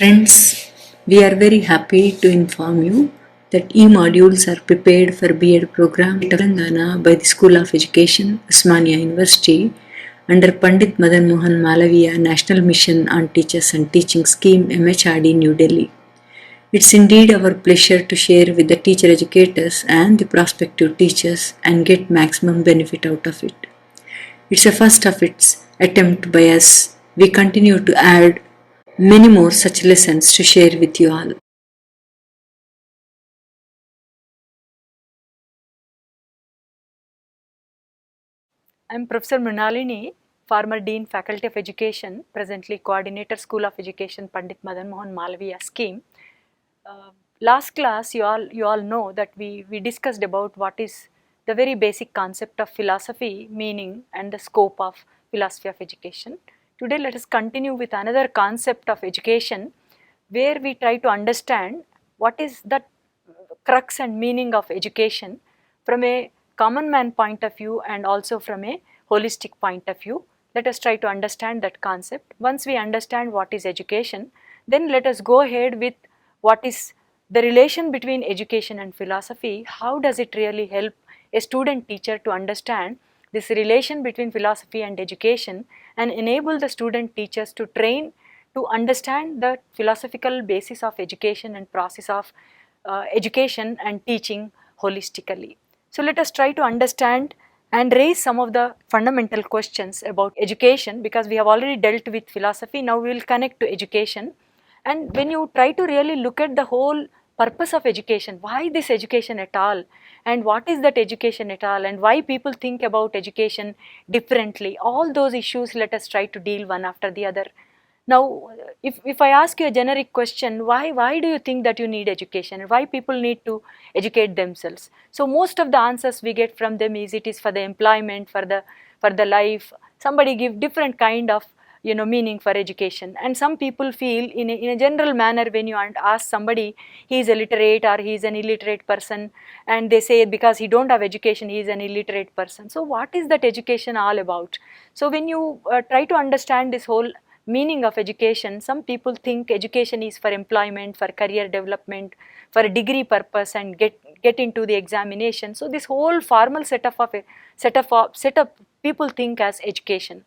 Friends, we are very happy to inform you that e-modules are prepared for B.Ed program in Telangana by the School of Education, Osmania University, under Pandit Madan Mohan Malaviya National Mission on Teachers and Teaching Scheme MHRD New Delhi. It's indeed our pleasure to share with the teacher educators and the prospective teachers and get maximum benefit out of it. It's a first of its attempt by us. We continue to add many more such lessons to share with you all. I'm Professor Mrunalini, former Dean Faculty of Education, presently Coordinator School of Education Pandit Madan Mohan Malaviya scheme. Last class you all know that we discussed about what is the very basic concept of philosophy, meaning and the scope of philosophy of education. Today let us continue with another concept of education where we try to understand what is the crux and meaning of education from a common man point of view and also from a holistic point of view. Let us try to understand that concept. Once we understand what is education, then let us go ahead with what is the relation between education and philosophy. How does it really help a student teacher to understand this relation between philosophy and education and enable the student teachers to train to understand the philosophical basis of education and process of education and teaching holistically. So let us try to understand and raise some of the fundamental questions about education, because we have already dealt with philosophy. Now we will connect to education. And when you try to really look at the whole purpose of education, why this education at all, and what is that education at all, and why people think about education differently, all those issues let us try to deal one after the other. Now, if I ask you a generic question, why do you think that you need education? Why people need to educate themselves? So most of the answers we get from them is it is for the employment, for the life. Somebody give different kind of meaning for education, and some people feel in a general manner when you ask somebody he is a literate or he is an illiterate person, and they say because he don't have education he is an illiterate person. So what is that education all about? So when you try to understand this whole meaning of education, some people think education is for employment, for career development, for a degree purpose, and get into the examination. So this whole formal setup people think as education.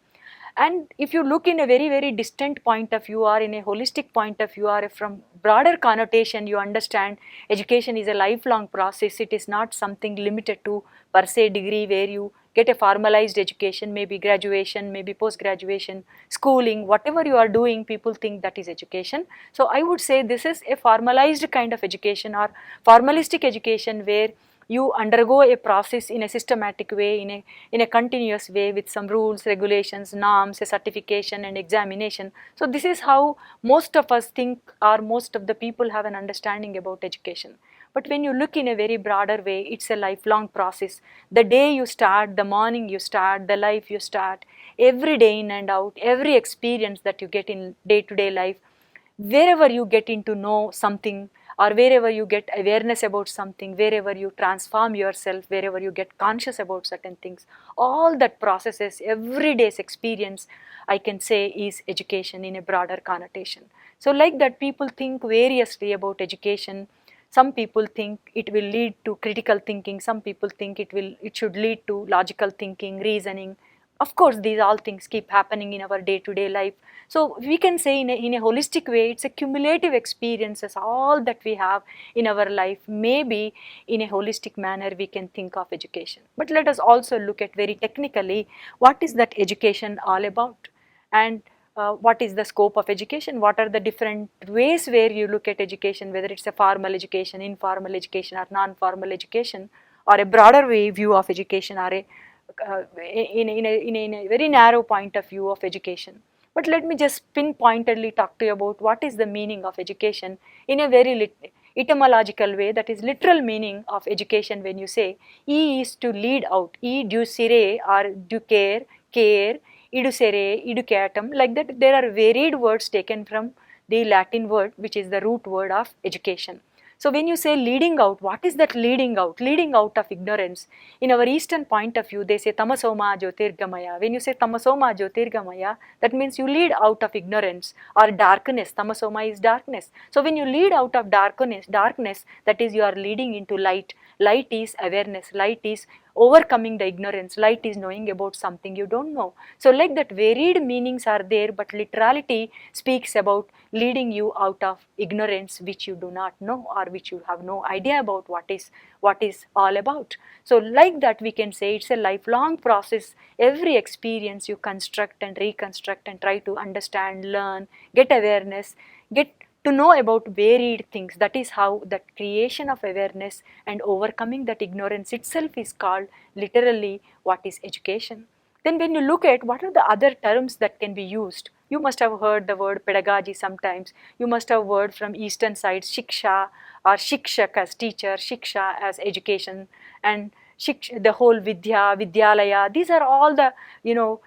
And if you look in a very distant point of view or in a holistic point of view or from broader connotation, you understand education is a lifelong process. It is not something limited to per se degree where you get a formalized education, maybe graduation, maybe post graduation, schooling, whatever you are doing, people think that is education. So I would say this is a formalized kind of education or formalistic education where you undergo a process in a systematic way, in a continuous way with some rules, regulations, norms, a certification and examination. So this is how most of us think, or most of the people have an understanding about education. But when you look in a very broader way, it's a lifelong process. The day you start, the morning you start, the life you start, every day in and out, every experience that you get in day-to-day life, wherever you get into know something, or wherever you get awareness about something, wherever you transform yourself, wherever you get conscious about certain things, all that processes, every day's experience, I can say is education in a broader connotation. So like that, people think variously about education. Some people think it will lead to critical thinking, some people think it should lead to logical thinking, reasoning. Of course, these all things keep happening in our day-to-day life. So we can say in a holistic way, it's a cumulative experiences, all that we have in our life. Maybe in a holistic manner we can think of education. But let us also look at very technically, what is that education all about? And what is the scope of education? What are the different ways where you look at education, whether it's a formal education, informal education, or non-formal education, or a broader way view of education, or in a very narrow point of view of education. But let me just pinpointedly talk to you about what is the meaning of education in a very etymological way, that is literal meaning of education. When you say E is to lead out, educere or ducere, care, educere, educatum, like that, there are varied words taken from the Latin word which is the root word of education. So when you say leading out, what is that leading out? Leading out of ignorance. In our Eastern point of view, they say tamasoma jyotirgamaya. When you say tamasoma jyotirgamaya, that means you lead out of ignorance or darkness. Tamasoma is darkness. So when you lead out of darkness, that is you are leading into light. Light is awareness. Light is overcoming the ignorance. Light is knowing about something you don't know. So like that, varied meanings are there, but literality speaks about leading you out of ignorance which you do not know, or which you have no idea about what is all about. So like that, we can say it's a lifelong process. Every experience you construct and reconstruct and try to understand, learn, get awareness, get to know about varied things. That is how that creation of awareness and overcoming that ignorance itself is called literally what is education. Then when you look at what are the other terms that can be used, you must have heard the word pedagogy sometimes. You must have heard from eastern side shiksha or shikshak as teacher, shiksha as education, and the whole vidya, vidyalaya. These are all the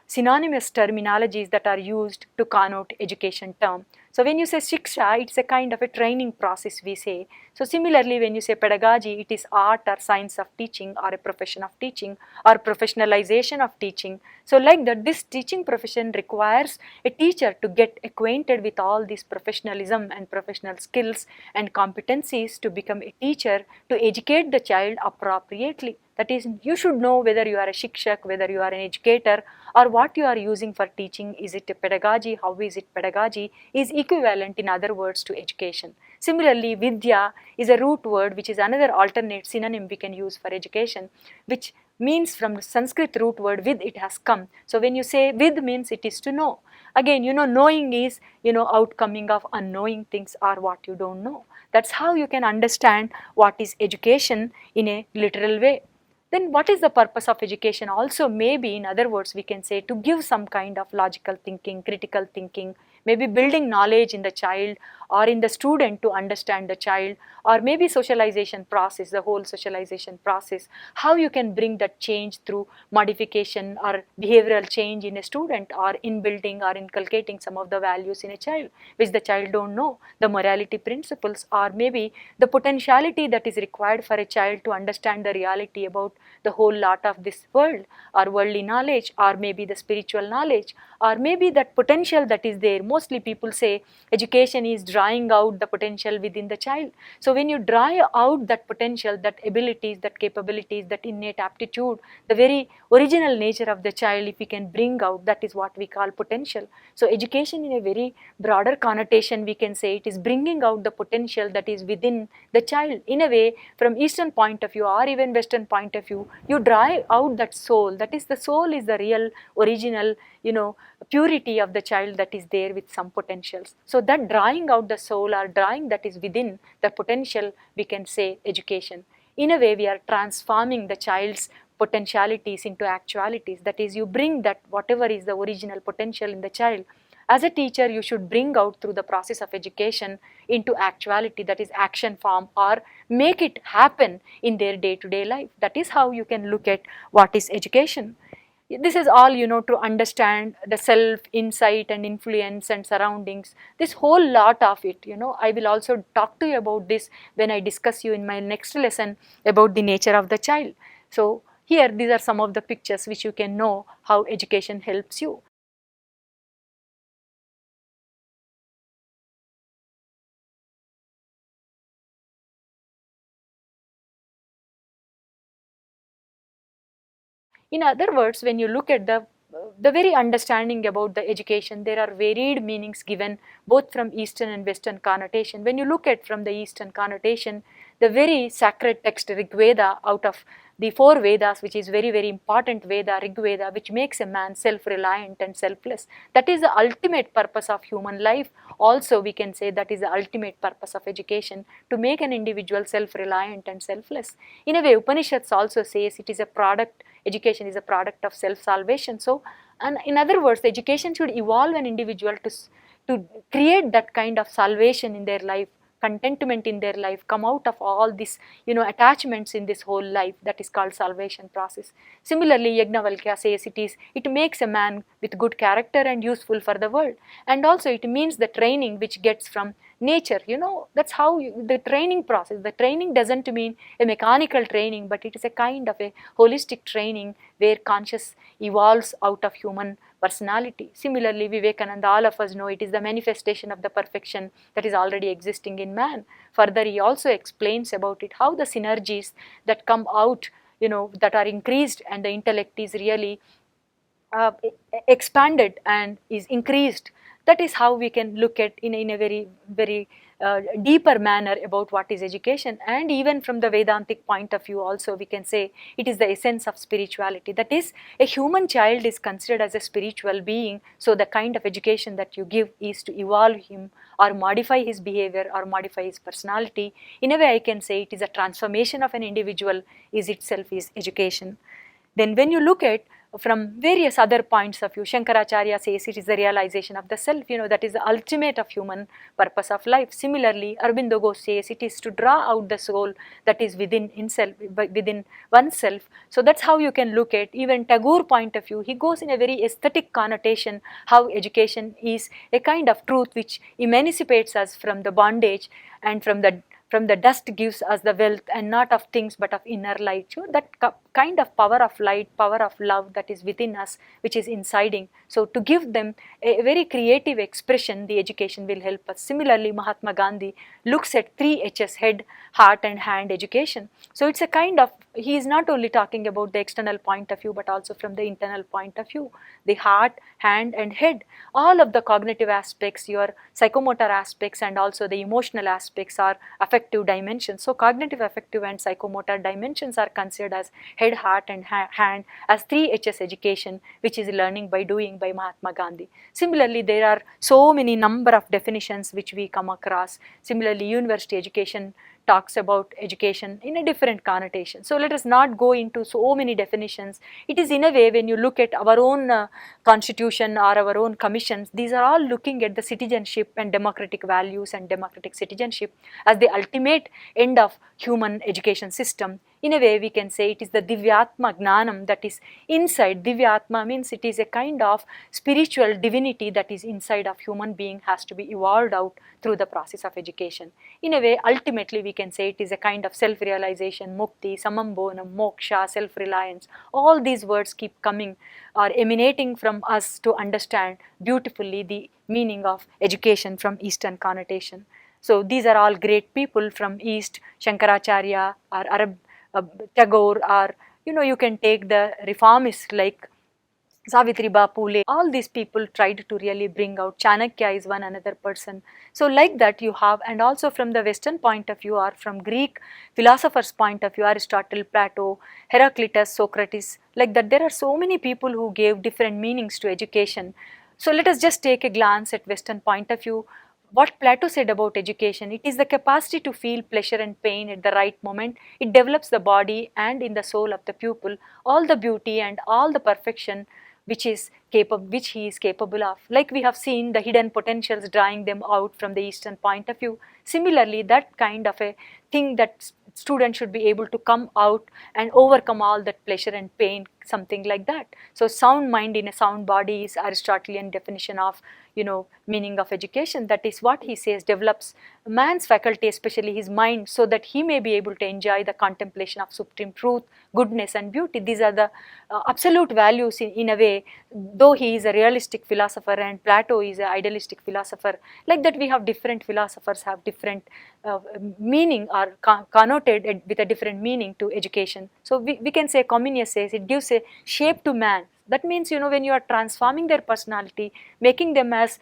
synonymous terminologies that are used to connote education term. So when you say shiksha, it's a kind of a training process, we say. So similarly, when you say pedagogy, it is art or science of teaching, or a profession of teaching, or professionalization of teaching. So like that, this teaching profession requires a teacher to get acquainted with all this professionalism and professional skills and competencies to become a teacher, to educate the child appropriately. That is, you should know whether you are a shikshak, whether you are an educator, or what you are using for teaching. Is it a pedagogy? How is it pedagogy? Is equivalent, in other words, to education. Similarly, vidya is a root word which is another alternate synonym we can use for education, which means from the Sanskrit root word vid it has come. So when you say vid means it is to know. Again, knowing is, outcoming of unknowing things or what you don't know. That's how you can understand what is education in a literal way. Then what is the purpose of education? Also, maybe in other words, we can say to give some kind of logical thinking, critical thinking, maybe building knowledge in the child or in the student to understand the child, or maybe socialization process, the whole socialization process, how you can bring that change through modification or behavioral change in a student, or in building or inculcating some of the values in a child which the child don't know, the morality principles, or maybe the potentiality that is required for a child to understand the reality about the whole lot of this world, or worldly knowledge, or maybe the spiritual knowledge, or maybe that potential that is there. Mostly people say education is drawing out the potential within the child. So when you draw out that potential, that abilities, that capabilities, that innate aptitude, the very original nature of the child, if we can bring out, that is what we call potential. So education, in a very broader connotation, we can say it is bringing out the potential that is within the child. In a way, from Eastern point of view or even Western point of view, you draw out that soul. That is, the soul is the real original purity of the child that is there with some potentials. So that drawing out the soul, or drawing that is within the potential, we can say education. In a way, we are transforming the child's potentialities into actualities. That is, you bring that whatever is the original potential in the child. As a teacher, you should bring out through the process of education into actuality, that is action form, or make it happen in their day-to-day life. That is how you can look at what is education. This is all, to understand the self, insight and influence and surroundings, this whole lot of it. I will also talk to you about this when I discuss you in my next lesson about the nature of the child. So here, these are some of the pictures which you can know how education helps you. In other words, when you look at the very understanding about the education, there are varied meanings given both from Eastern and Western connotation. When you look at from the Eastern connotation, the very sacred text Rig Veda, out of the 4 Vedas, which is very, very important Veda, Rig Veda, which makes a man self-reliant and selfless. That is the ultimate purpose of human life. Also, we can say that is the ultimate purpose of education, to make an individual self-reliant and selfless. In a way, Upanishads also says it is a product, education is a product of self-salvation. So, and in other words, the education should evolve an individual to create that kind of salvation in their life, contentment in their life, come out of all this, attachments in this whole life. That is called salvation process. Similarly, Yajnavalkya says it makes a man with good character and useful for the world. And also it means the training which gets from nature. That's how the training process, the training doesn't mean a mechanical training, but it is a kind of a holistic training where conscious evolves out of human personality. Similarly, Vivekananda, all of us know, it is the manifestation of the perfection that is already existing in man. Further, he also explains about it, how the synergies that come out, that are increased, and the intellect is really expanded and is increased. That is how we can look at in a very, very deeper manner about what is education. And even from the Vedantic point of view also, we can say it is the essence of spirituality. That is, a human child is considered as a spiritual being, so the kind of education that you give is to evolve him or modify his behavior or modify his personality. In a way, I can say it is a transformation of an individual is itself is education. Then when you look at from various other points of view, Shankaracharya says it is the realization of the self, that is the ultimate of human purpose of life. Similarly, Aurobindo Ghosh says it is to draw out the soul that is within oneself. So that's how you can look at. Even Tagore point of view, he goes in a very aesthetic connotation, how education is a kind of truth which emancipates us from the bondage and from the dust gives us the wealth, and not of things but of inner light. So that kind of power of light, power of love that is within us, which is insiding. So to give them a very creative expression, the education will help us. Similarly, Mahatma Gandhi looks at 3 H's: head, heart and hand education. So it's a kind of, he is not only talking about the external point of view but also from the internal point of view. The heart, hand and head, all of the cognitive aspects, your psychomotor aspects and also the emotional aspects are affective dimensions. So cognitive, affective and psychomotor dimensions are considered as head, heart and hand, as 3 H's education, which is learning by doing by Mahatma Gandhi. Similarly, there are so many number of definitions which we come across. Similarly, university education talks about education in a different connotation. So let us not go into so many definitions. It is in a way, when you look at our own constitution or our own commissions, these are all looking at the citizenship and democratic values and democratic citizenship as the ultimate end of human education system. In a way, we can say it is the Divyatma Gnanam that is inside. Divyatma means it is a kind of spiritual divinity that is inside of human being, has to be evolved out through the process of education. In a way, ultimately we can say it is a kind of self-realization, mukti, samambonam, moksha, self-reliance. All these words keep coming or emanating from us to understand beautifully the meaning of education from Eastern connotation. So these are all great people from East, Shankaracharya or Tagore, or you can take the reformists like Savitriba Phule. All these people tried to really bring out. Chanakya is one another person. So like that you have, and also from the Western point of view or from Greek philosophers' point of view, Aristotle, Plato, Heraclitus, Socrates, like that there are so many people who gave different meanings to education. So let us just take a glance at Western point of view. What Plato said about education, it is the capacity to feel pleasure and pain at the right moment. It develops the body and in the soul of the pupil all the beauty and all the perfection which he is capable of. Like we have seen the hidden potentials, drawing them out from the Eastern point of view. Similarly, that kind of a thing that students should be able to come out and overcome all that pleasure and pain, something like that. So sound mind in a sound body is Aristotelian definition of meaning of education. That is what he says develops man's faculty, especially his mind, so that he may be able to enjoy the contemplation of supreme truth, goodness and beauty. These are the absolute values in a way, though he is a realistic philosopher and Plato is an idealistic philosopher. Like that we have different philosophers have different meaning or connoted with a different meaning to education. So we can say Comenius says it gives a shape to man. That means when you are transforming their personality, making them as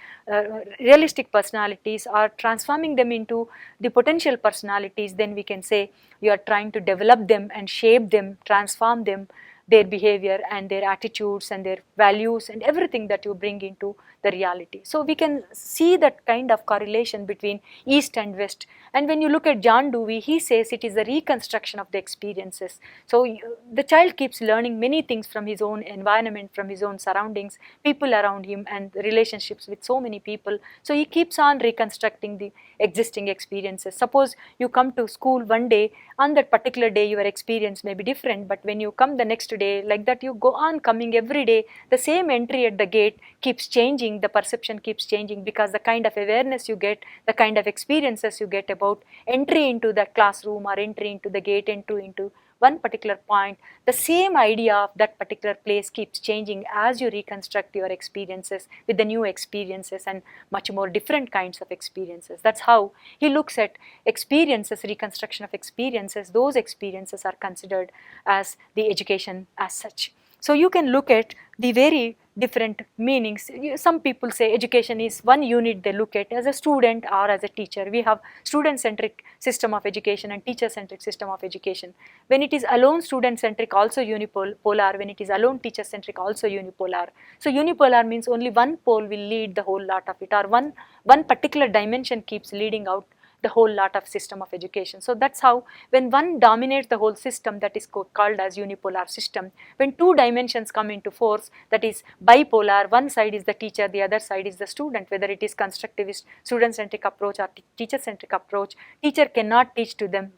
realistic personalities or transforming them into the potential personalities, then we can say you are trying to develop them and shape them, transform them, their behavior and their attitudes and their values and everything that you bring into the reality. So we can see that kind of correlation between East and West. And when you look at John Dewey, he says it is the reconstruction of the experiences. So the child keeps learning many things from his own environment, from his own surroundings, people around him and relationships with so many people. So he keeps on reconstructing the existing experiences. Suppose you come to school one day, on that particular day your experience may be different, but when you come the next yesterday, like that you go on coming every day. The same entry at the gate keeps changing, the perception keeps changing, because the kind of awareness you get, the kind of experiences you get about entry into the classroom or entry into the gate, entry into one particular point, the same idea of that particular place keeps changing as you reconstruct your experiences with the new experiences and much more different kinds of experiences. That's how he looks at experiences, reconstruction of experiences. Those experiences are considered as the education as such. So you can look at the very different meanings. Some people say education is one unit they look at as a student or as a teacher. We have student-centric system of education and teacher-centric system of education. When it is alone student-centric, also unipolar. When it is alone teacher-centric, also unipolar. So unipolar means only one pole will lead the whole lot of it, or one particular dimension keeps leading out the whole lot of system of education. So that's how when one dominates the whole system, that is called as unipolar system. When two dimensions come into force, that is bipolar, one side is the teacher, the other side is the student, whether it is constructivist student-centric approach or teacher-centric approach, teacher cannot teach to them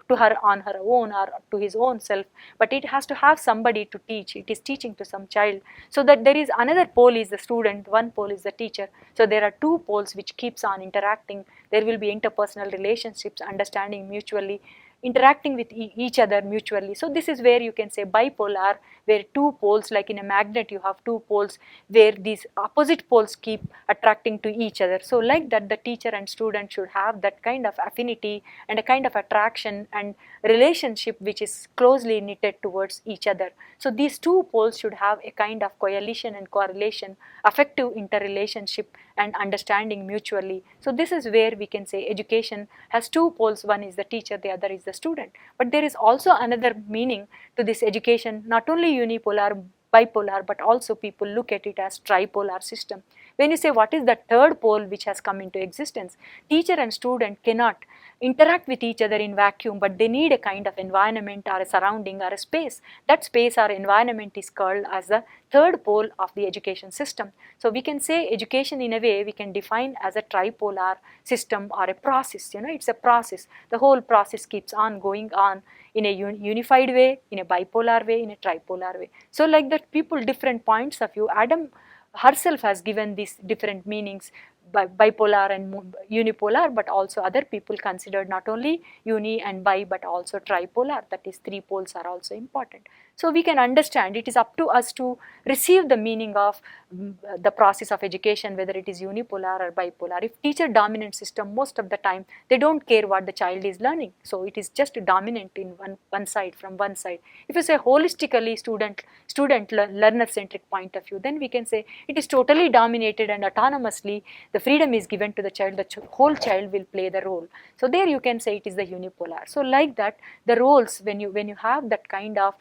to her on her own or to his own self, but it has to have somebody to teach. It is teaching to some child, so that there is another pole is the student, one pole is the teacher. So there are two poles which keeps on interacting. There will be interpersonal relationships, understanding mutually, interacting with each other mutually. So this is where you can say bipolar, where two poles, like in a magnet you have two poles where these opposite poles keep attracting to each other. So like that, the teacher and student should have that kind of affinity and a kind of attraction and relationship which is closely knitted towards each other. So these two poles should have a kind of coalition and correlation, affective interrelationship and understanding mutually. So this is where we can say education has two poles, one is the teacher, the other is the student. But there is also another meaning to this education, not only unipolar, bipolar, but also people look at it as tripolar system. When you say what is the third pole which has come into existence, teacher and student cannot interact with each other in vacuum, but they need a kind of environment or a surrounding or a space. That space or environment is called as the third pole of the education system. So we can say education in a way we can define as a tripolar system or a process. It's a process. The whole process keeps on going on in a unified way, in a bipolar way, in a tripolar way. So like that, people different points of view. Adam herself has given these different meanings, bipolar and unipolar, but also other people considered not only uni and bi but also tripolar, that is three poles are also important. So we can understand, it is up to us to receive the meaning of the process of education, whether it is unipolar or bipolar. If teacher dominant system, most of the time they don't care what the child is learning, so it is just dominant in one side, from one side. If you say holistically student learner centric point of view, then we can say it is totally dominated and autonomously the freedom is given to the child, the whole child will play the role. So there you can say it is the unipolar. So like that, the roles, when you have that kind of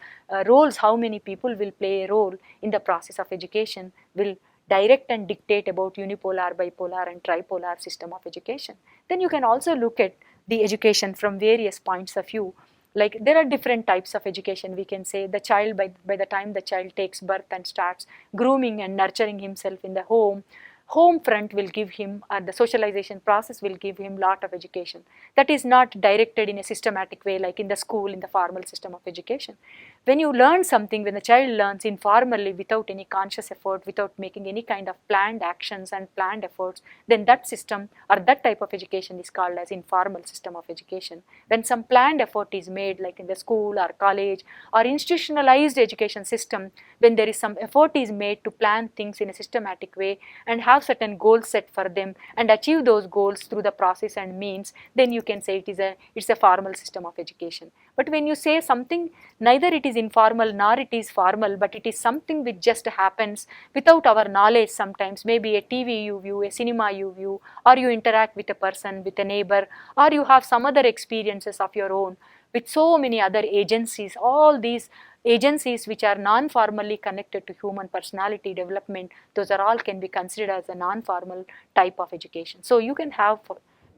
roles, how many people will play a role in the process of education will direct and dictate about unipolar, bipolar and tripolar system of education. Then you can also look at the education from various points of view. Like there are different types of education. We can say the child, by the time the child takes birth and starts grooming and nurturing himself in the home front will give him, or the socialization process will give him lot of education. That is not directed in a systematic way like in the school, in the formal system of education. When you learn something, when the child learns informally without any conscious effort, without making any kind of planned actions and planned efforts, then that system or that type of education is called as informal system of education. When some planned effort is made, like in the school or college or institutionalized education system, when there is some effort is made to plan things in a systematic way and have certain goals set for them and achieve those goals through the process and means, then you can say it's a formal system of education. But when you say something, neither it is informal nor it is formal, but it is something which just happens without our knowledge sometimes, maybe a TV you view, a cinema you view, or you interact with a person, with a neighbor, or you have some other experiences of your own with so many other agencies. All these agencies which are non-formally connected to human personality development, those are all can be considered as a non-formal type of education. So you can have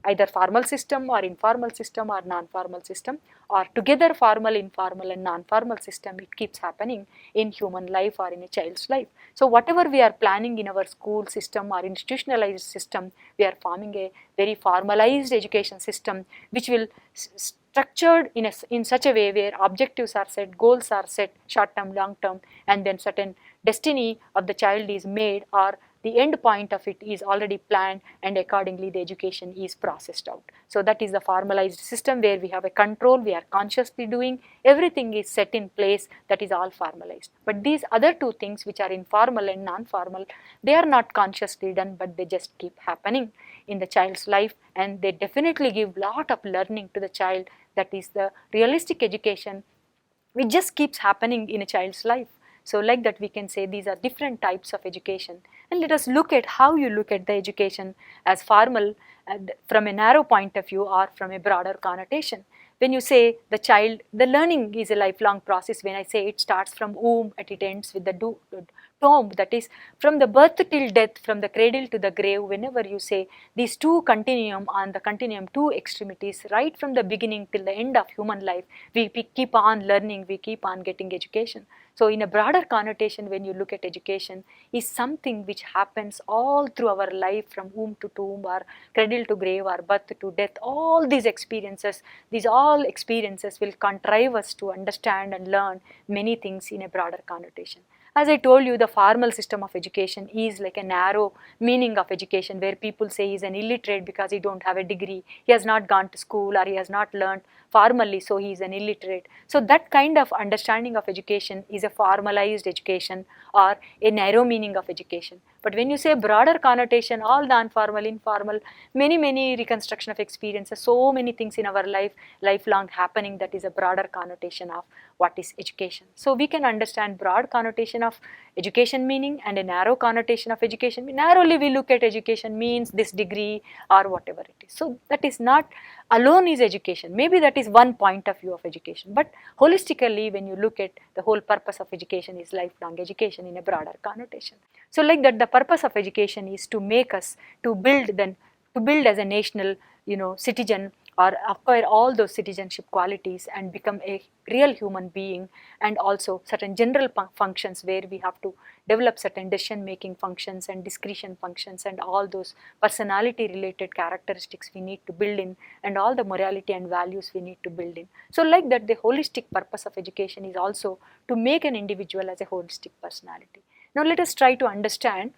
either formal system or informal system or non-formal system, or together formal, informal and non-formal system. It keeps happening in human life or in a child's life. So whatever we are planning in our school system or institutionalized system, we are forming a very formalized education system which will structured in such a way where objectives are set, goals are set, short term, long term, and then certain destiny of the child is made, or the end point of it is already planned, and accordingly the education is processed out. So that is the formalized system where we have a control, we are consciously doing, everything is set in place, that is all formalized. But these other two things which are informal and non-formal, they are not consciously done, but they just keep happening in the child's life, and they definitely give lot of learning to the child. That is the realistic education which just keeps happening in a child's life. So like that we can say these are different types of education. And let us look at how you look at the education as formal from a narrow point of view or from a broader connotation. When you say the child, the learning is a lifelong process. When I say it starts from womb and it ends with the tomb, that is from the birth till death, from the cradle to the grave, whenever you say these two continuum, on the continuum two extremities, right from the beginning till the end of human life, we keep on learning, we keep on getting education. So in a broader connotation, when you look at education, is something which happens all through our life, from womb to tomb, or cradle to grave, or birth to death. All these experiences, these all experiences will contrive us to understand and learn many things in a broader connotation. As I told you, the formal system of education is like a narrow meaning of education, where people say he is an illiterate because he don't have a degree, he has not gone to school, or he has not learned formally, so he is an illiterate. So that kind of understanding of education is a formalized education or a narrow meaning of education. But when you say broader connotation, all non-formal, informal, many reconstruction of experiences, so many things in our life, lifelong happening, that is a broader connotation of what is education. So we can understand broad connotation of education meaning and a narrow connotation of education. Narrowly we look at education means this degree or whatever it is. So that is not alone is education. Maybe that is one point of view of education, but holistically when you look at the whole purpose of education is lifelong education in a broader connotation. So like that, the purpose of education is to make us to build as a national citizen, or acquire all those citizenship qualities and become a real human being, and also certain general functions where we have to develop certain decision making functions and discretion functions and all those personality related characteristics we need to build in, and all the morality and values we need to build in. So like that, the holistic purpose of education is also to make an individual as a holistic personality. Now let us try to understand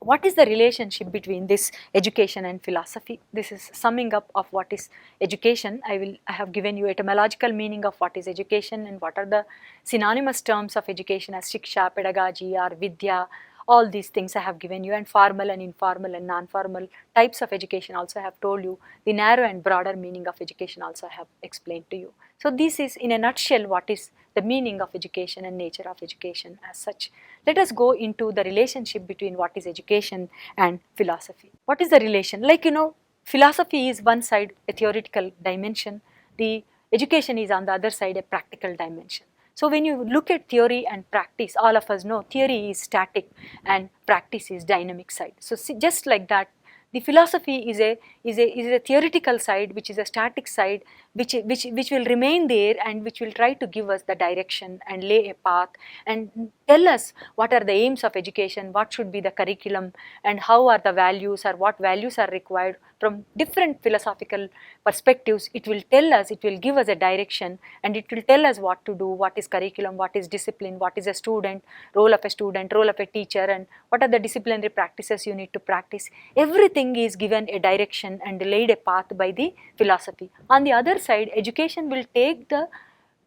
what is the relationship between this education and philosophy. This is summing up of what is education. I have given you etymological meaning of what is education and what are the synonymous terms of education as shiksha, pedagogy or vidya. All these things I have given you, and formal and informal and non-formal types of education also I have told you. The narrow and broader meaning of education also I have explained to you. So this is in a nutshell what is the meaning of education and nature of education as such. Let us go into the relationship between what is education and philosophy. What is the relation? Like philosophy is one side, a theoretical dimension. The education is on the other side, a practical dimension. So when you look at theory and practice, all of us know theory is static and practice is dynamic side. So just like that, the philosophy is a theoretical side, which is a static side, which will remain there and which will try to give us the direction and lay a path and tell us what are the aims of education, what should be the curriculum, and how are the values or what values are required from different philosophical perspectives. It will tell us, it will give us a direction, and it will tell us what to do, what is curriculum, what is discipline, what is a student, role of a teacher, and what are the disciplinary practices you need to practice. Everything is given a direction and laid a path by the philosophy. On the other side, education will take the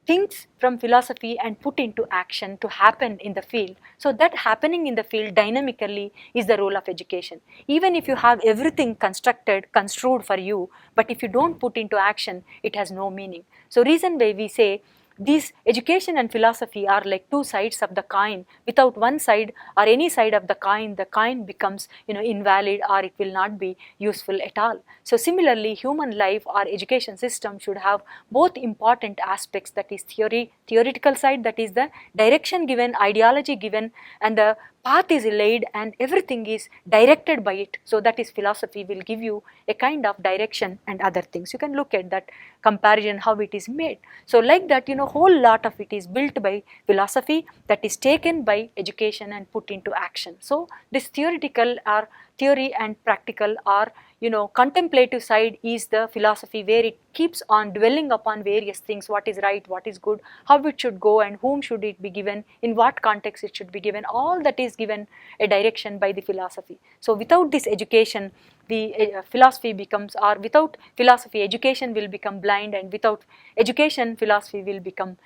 things from philosophy and put into action to happen in the field. So that happening in the field dynamically is the role of education. Even if you have everything construed for you, but if you don't put into action, it has no meaning. So reason why we say these education and philosophy are like two sides of the coin. Without one side or any side of the coin becomes invalid, or it will not be useful at all. So similarly, human life or education system should have both important aspects, that is theoretical side, that is the direction given, ideology given, and the path is laid and everything is directed by it. So that is philosophy will give you a kind of direction and other things. You can look at that comparison, how it is made. So like that, whole lot of it is built by philosophy that is taken by education and put into action. So this theoretical or theory and practical are contemplative side is the philosophy where it keeps on dwelling upon various things, what is right, what is good, how it should go, and whom should it be given, in what context it should be given. All that is given a direction by the philosophy. So without this education, the philosophy becomes, or without philosophy, education will become blind, and without education, philosophy will become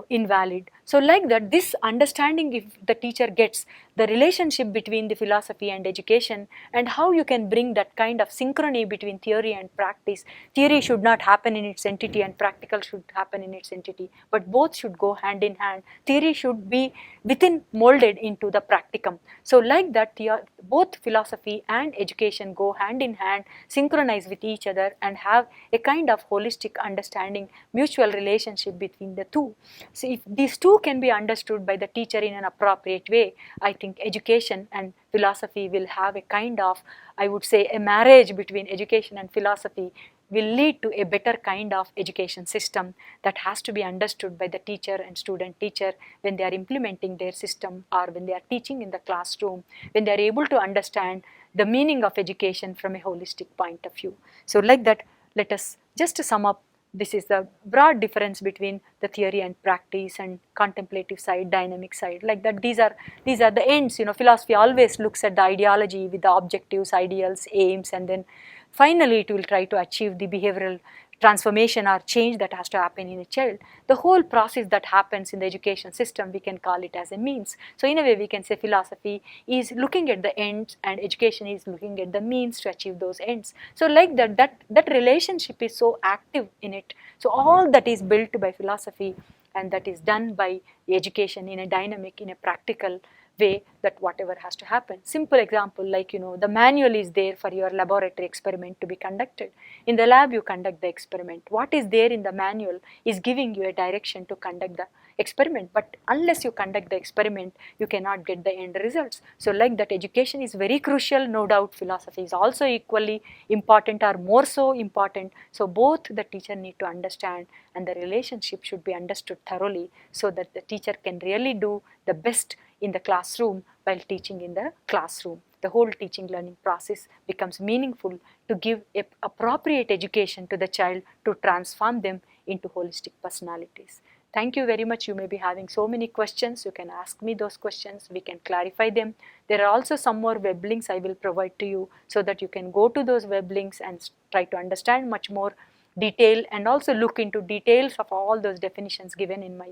invalid. So like that, this understanding, if the teacher gets the relationship between the philosophy and education, and how you can bring that kind of synchrony between theory and practice. Theory should not happen in its entity and practical should happen in its entity, but both should go hand in hand. Theory should be within molded into the practicum. So like that, both philosophy and education go hand in hand, synchronize with each other, and have a kind of holistic understanding, mutual relationship between the two. So if these two can be understood by the teacher in an appropriate way, I think education and philosophy will have a kind of, I would say, a marriage between education and philosophy will lead to a better kind of education system that has to be understood by the teacher and student teacher when they are implementing their system, or when they are teaching in the classroom, when they are able to understand the meaning of education from a holistic point of view. So like that, let us just to sum up, this is the broad difference between the theory and practice, and contemplative side, dynamic side. Like that, these are the ends. Philosophy always looks at the ideology with the objectives, ideals, aims, and then finally it will try to achieve the behavioral transformation or change that has to happen in a child. The whole process that happens in the education system, we can call it as a means. So in a way, we can say philosophy is looking at the ends and education is looking at the means to achieve those ends. So like that relationship is so active in it. So all that is built by philosophy, and that is done by the education in a dynamic, in a practical way, that whatever has to happen. Simple example, like the manual is there for your laboratory experiment to be conducted. In the lab, you conduct the experiment. What is there in the manual is giving you a direction to conduct the experiment, but unless you conduct the experiment, you cannot get the end results. So like that, education is very crucial. No doubt philosophy is also equally important, or more so important. So both the teacher need to understand, and the relationship should be understood thoroughly, so that the teacher can really do the best in the classroom while teaching in the classroom. The whole teaching learning process becomes meaningful to give appropriate education to the child, to transform them into holistic personalities. Thank you very much. You may be having so many questions. You can ask me those questions. We can clarify them. There are also some more web links I will provide to you, so that you can go to those web links and try to understand much more detail, and also look into details of all those definitions given in my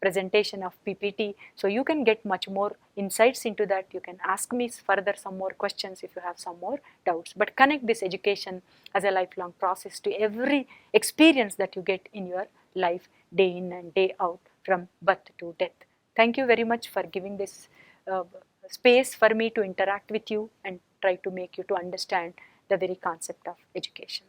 presentation of PPT. So you can get much more insights into that. You can ask me further some more questions if you have some more doubts. But connect this education as a lifelong process to every experience that you get in your life, day in and day out, from birth to death. Thank you very much for giving this space for me to interact with you and try to make you to understand the very concept of education.